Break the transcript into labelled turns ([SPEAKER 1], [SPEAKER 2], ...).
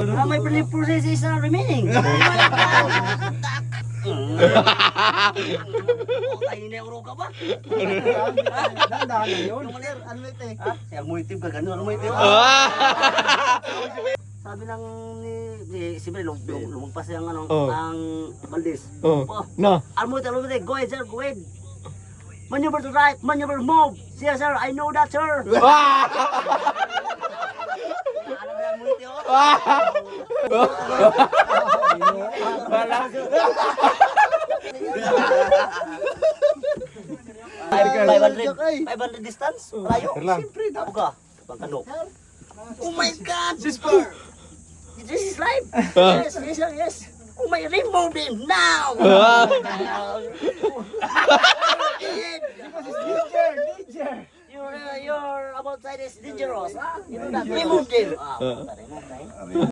[SPEAKER 1] My belief process is remaining. Tayo na yung roka ba?
[SPEAKER 2] Dahan na yun.
[SPEAKER 1] Ano ito eh? Siya multip ka gano'n. Ano mo ito? Sabi ng siyempre lumagpas yung ano, ang Valdez.
[SPEAKER 3] Na.
[SPEAKER 1] Almo ito, go ahead sir, go ahead. Maneuver to right, maneuver move. Yes sir, I know that sir. Alam na mo ito.
[SPEAKER 3] Wala.
[SPEAKER 1] 500 distance? Malayo? Siyempre, daw ka. Pangkano. Oh my God! This is life! Yes, yes, yes! Oh my, remove him now! Your about side is dangerous. You know that? Remove him! Remove him.